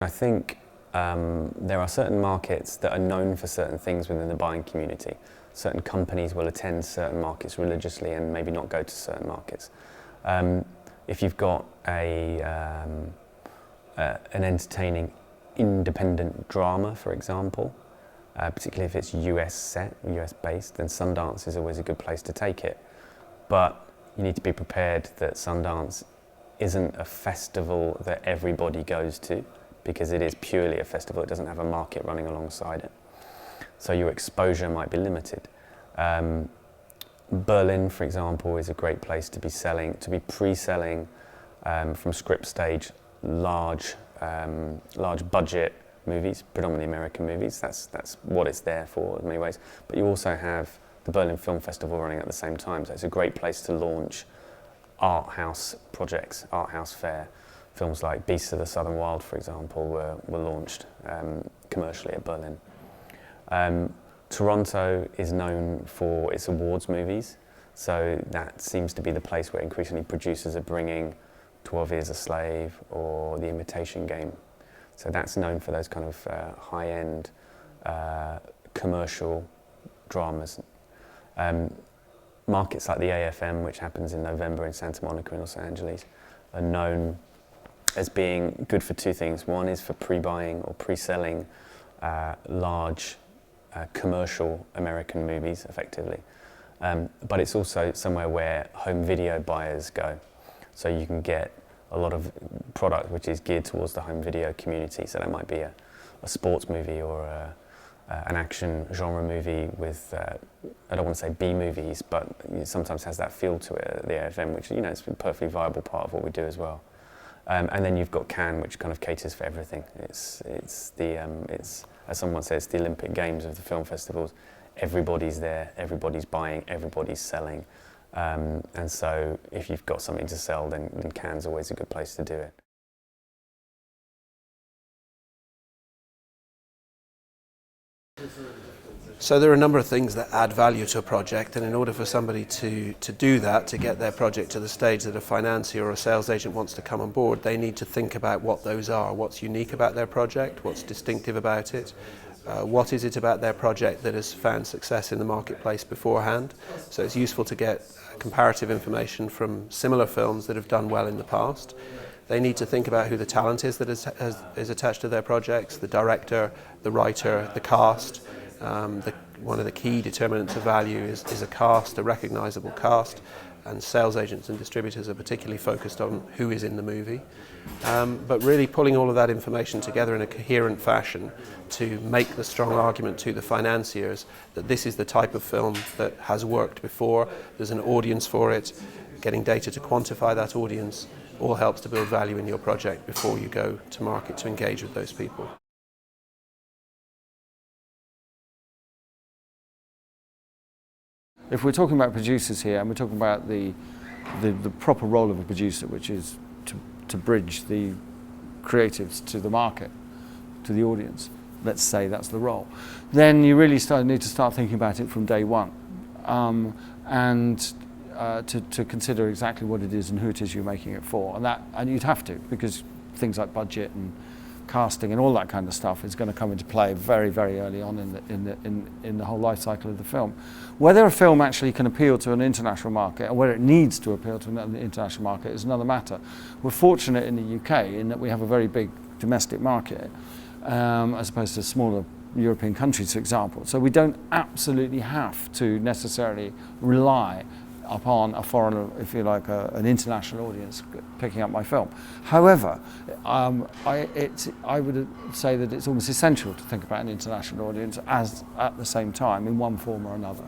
I think there are certain markets that are known for certain things within the buying community. Certain companies will attend certain markets religiously and maybe not go to certain markets. If you've got an entertaining independent drama, for example, particularly if it's US set, US based, then Sundance is always a good place to take it. But you need to be prepared that Sundance isn't a festival that everybody goes to, because it is purely a festival. It doesn't have a market running alongside it. So your exposure might be limited. Berlin, for example, is a great place to be pre-selling from script stage large budget movies, predominantly American movies. That's what it's there for in many ways. But you also have the Berlin Film Festival running at the same time, so it's a great place to launch art house projects, art house fare. Films like Beasts of the Southern Wild, for example, were launched commercially at Berlin. Toronto is known for its awards movies, so that seems to be the place where increasingly producers are bringing 12 Years a Slave or The Imitation Game. So that's known for those kind of high-end commercial dramas. Markets like the AFM, which happens in November in Santa Monica and Los Angeles, are known as being good for two things. One is for pre-buying or pre-selling large commercial American movies, effectively. But it's also somewhere where home video buyers go. So you can get a lot of product which is geared towards the home video community. So that might be a sports movie or an action genre movie with, I don't want to say B movies, but it sometimes has that feel to it at the AFM, which, you know, it's a perfectly viable part of what we do as well. And then you've got Cannes, which kind of caters for everything. It's as someone says, the Olympic Games of the film festivals. Everybody's there, everybody's buying, everybody's selling. And so if you've got something to sell, then Cannes is always a good place to do it. So there are a number of things that add value to a project, and in order for somebody to do that, to get their project to the stage that a financier or a sales agent wants to come on board, they need to think about what those are, what's unique about their project, what's distinctive about it, what is it about their project that has found success in the marketplace beforehand. So it's useful to get comparative information from similar films that have done well in the past. They need to think about who the talent is that is attached to their projects, the director, the writer, the cast. One of the key determinants of value is a cast, a recognisable cast, and sales agents and distributors are particularly focused on who is in the movie. But really pulling all of that information together in a coherent fashion to make the strong argument to the financiers that this is the type of film that has worked before, there's an audience for it, getting data to quantify that audience all helps to build value in your project before you go to market to engage with those people. If we're talking about producers here, and we're talking about the proper role of a producer, which is to bridge the creatives to the market, to the audience, let's say that's the role, then you really need to start thinking about it from day one, and to consider exactly what it is and who it is you're making it for, and you'd have to, because things like budget and casting and all that kind of stuff is going to come into play very, very early on in the whole life cycle of the film. Whether a film actually can appeal to an international market, or whether it needs to appeal to an international market, is another matter. We're fortunate in the UK in that we have a very big domestic market, as opposed to smaller European countries, for example. So we don't absolutely have to necessarily rely upon a foreign, if you like, an international audience picking up my film. However, I would say that it's almost essential to think about an international audience at the same time in one form or another.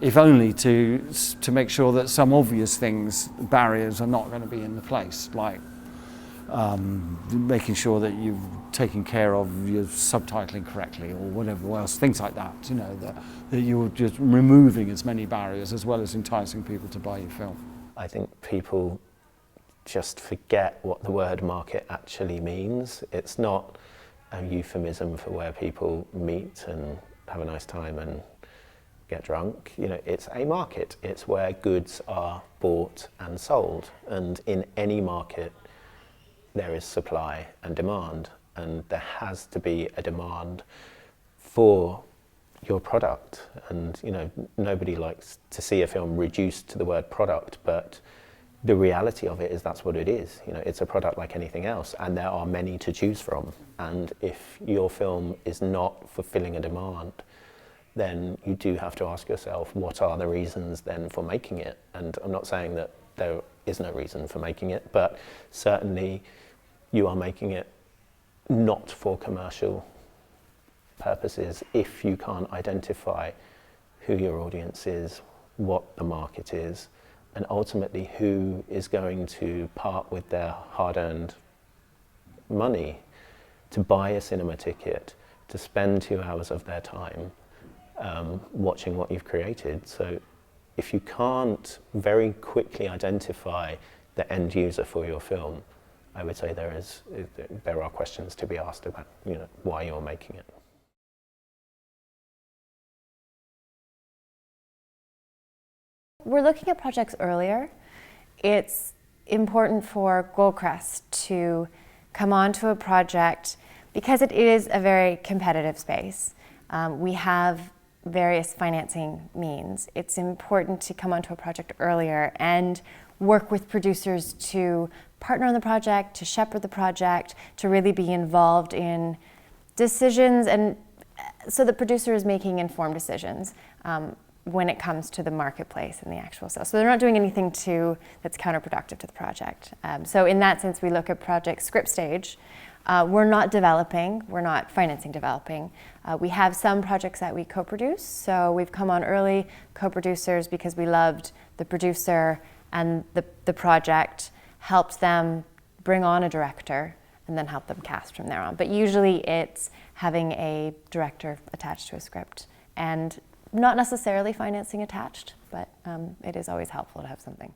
If only to make sure that some obvious barriers are not going to be in the place, like making sure that you've taken care of your subtitling correctly or whatever else, things like that, you know, that you're just removing as many barriers as well as enticing people to buy your film. I think people just forget what the word market actually means. It's not a euphemism for where people meet and have a nice time and get drunk. You know, it's a market. It's where goods are bought and sold, and in any market there is supply and demand, and there has to be a demand for your product. And nobody likes to see a film reduced to the word product, but the reality of it is that's what it is. It's a product like anything else, and there are many to choose from. And if your film is not fulfilling a demand, then you do have to ask yourself, what are the reasons then for making it? And I'm not saying that there is no reason for making it, but certainly you are making it not for commercial purposes if you can't identify who your audience is, what the market is, and ultimately who is going to part with their hard-earned money to buy a cinema ticket, to spend 2 hours of their time watching what you've created. So if you can't very quickly identify the end user for your film, I would say there are questions to be asked about why you're making it. We're looking at projects earlier. It's important for Goldcrest to come onto a project because it is a very competitive space. We have various financing means. It's important to come onto a project earlier and work with producers to partner on the project, to shepherd the project, to really be involved in decisions, and so the producer is making informed decisions when it comes to the marketplace and the actual sale. So they're not doing anything that's counterproductive to the project. So in that sense, we look at project script stage. We're not developing, we're not financing developing. We have some projects that we co-produce, so we've come on early co-producers because we loved the producer and the project, helped them bring on a director and then help them cast from there on. But usually it's having a director attached to a script and not necessarily financing attached, but it is always helpful to have something.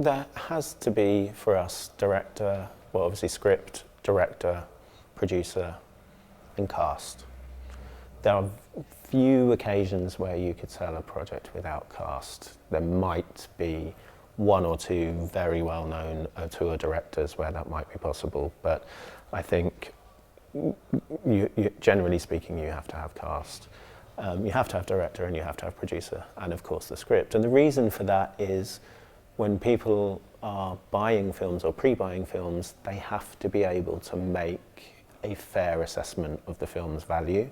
There has to be, for us, director, well obviously script, director, producer, and cast. There are few occasions where you could sell a project without cast. There might be one or two very well-known auteur directors where that might be possible, but I think generally speaking, you have to have cast. You have to have director and you have to have producer, and of course the script. And the reason for that is when people are buying films or pre-buying films, they have to be able to make a fair assessment of the film's value.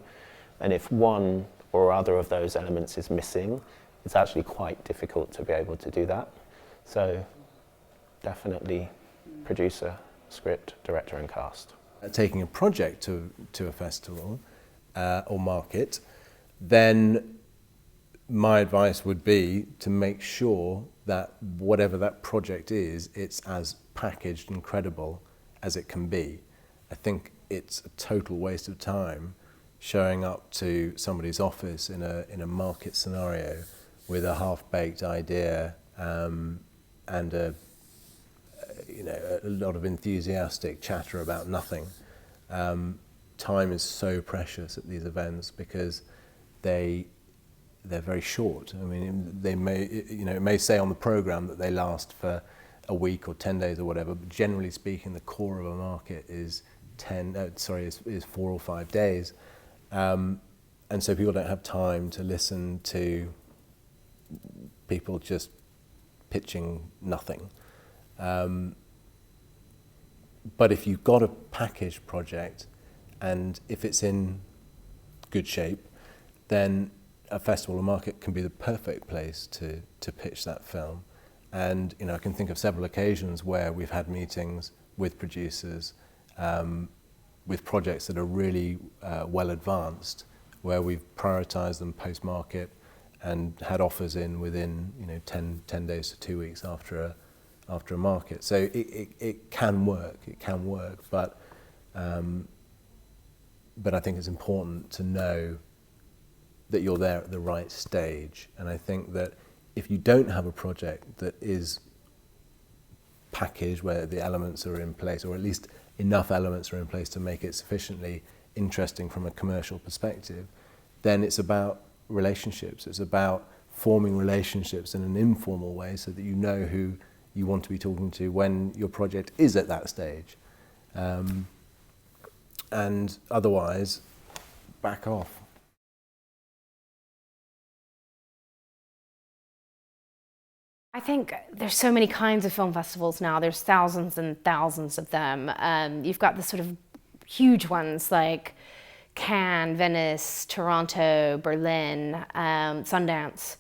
And if one or other of those elements is missing, it's actually quite difficult to be able to do that. So definitely producer, script, director and cast. Taking a project to a festival or market, then my advice would be to make sure that whatever that project is, it's as packaged and credible as it can be. I think it's a total waste of time showing up to somebody's office in a market scenario with a half-baked idea and a lot of enthusiastic chatter about nothing. Time is so precious at these events because they're very short. I mean, they may, it may say on the program that they last for a week or 10 days or whatever, but generally speaking, the core of a market is 4 or 5 days. And so people don't have time to listen to people just pitching nothing. But if you've got a packaged project and if it's in good shape, then a festival or market can be the perfect place to pitch that film. And I can think of several occasions where we've had meetings with producers with projects that are really well advanced, where we've prioritized them post-market and had offers in within 10 days to 2 weeks after a market. So it can work, but I think it's important to know that you're there at the right stage. And I think that if you don't have a project that is packaged, where the elements are in place, or at least enough elements are in place to make it sufficiently interesting from a commercial perspective, then it's about relationships. It's about forming relationships in an informal way so that you know who you want to be talking to when your project is at that stage. and otherwise Back off. I think there's so many kinds of film festivals now. There's thousands and thousands of them. You've got the sort of huge ones like Cannes, Venice, Toronto, Berlin, Sundance.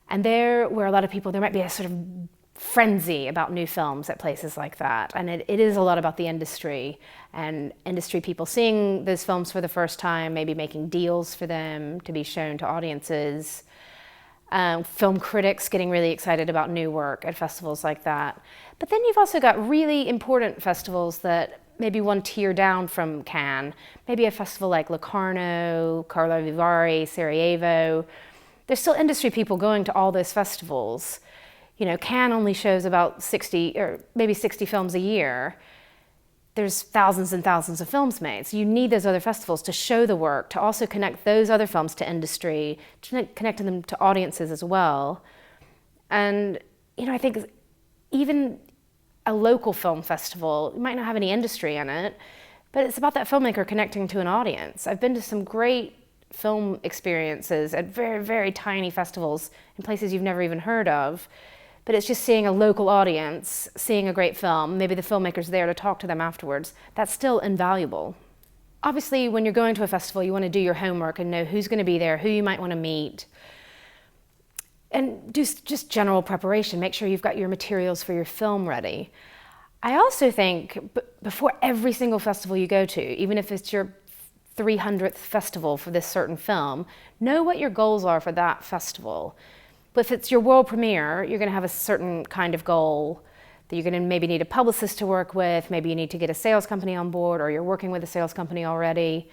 And there, where a lot of people, there might be a sort of frenzy about new films at places like that. And it is a lot about the industry and industry people seeing those films for the first time, maybe making deals for them to be shown to audiences. Film critics getting really excited about new work at festivals like that. But then you've also got really important festivals that maybe one tier down from Cannes, maybe a festival like Locarno, Carlo Vivari, Sarajevo. There's still industry people going to all those festivals. You know, Cannes only shows about 60 or maybe 60 films a year. There's thousands and thousands of films made. So you need those other festivals to show the work, to also connect those other films to industry, to connect them to audiences as well. And, you know, I think even a local film festival, it might not have any industry in it, but it's about that filmmaker connecting to an audience. I've been to some great film experiences at very, very tiny festivals in places you've never even heard of. But it's just seeing a local audience, seeing a great film, maybe the filmmaker's there to talk to them afterwards. That's still invaluable. Obviously, when you're going to a festival, you want to do your homework and know who's going to be there, who you might want to meet. And do just general preparation. Make sure you've got your materials for your film ready. I also think before every single festival you go to, even if it's your 300th festival for this certain film, know what your goals are for that festival. But if it's your world premiere, you're going to have a certain kind of goal that you're going to maybe need a publicist to work with, maybe you need to get a sales company on board, or you're working with a sales company already.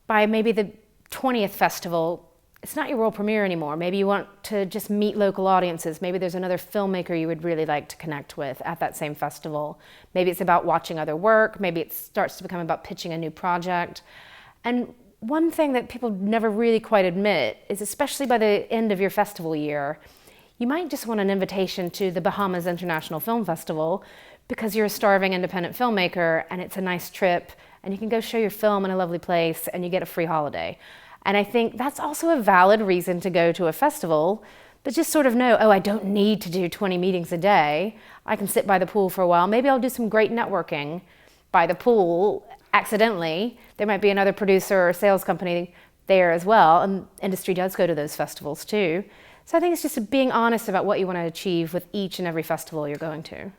By maybe the 20th festival, it's not your world premiere anymore. Maybe you want to just meet local audiences. Maybe there's another filmmaker you would really like to connect with at that same festival. Maybe it's about watching other work. Maybe it starts to become about pitching a new project. And one thing that people never really quite admit is, especially by the end of your festival year, you might just want an invitation to the Bahamas International Film Festival because you're a starving independent filmmaker and it's a nice trip and you can go show your film in a lovely place and you get a free holiday. And I think that's also a valid reason to go to a festival, but just sort of know, oh, I don't need to do 20 meetings a day. I can sit by the pool for a while. Maybe I'll do some great networking by the pool accidentally. There might be another producer or sales company there as well, and industry does go to those festivals too. So I think it's just being honest about what you want to achieve with each and every festival you're going to.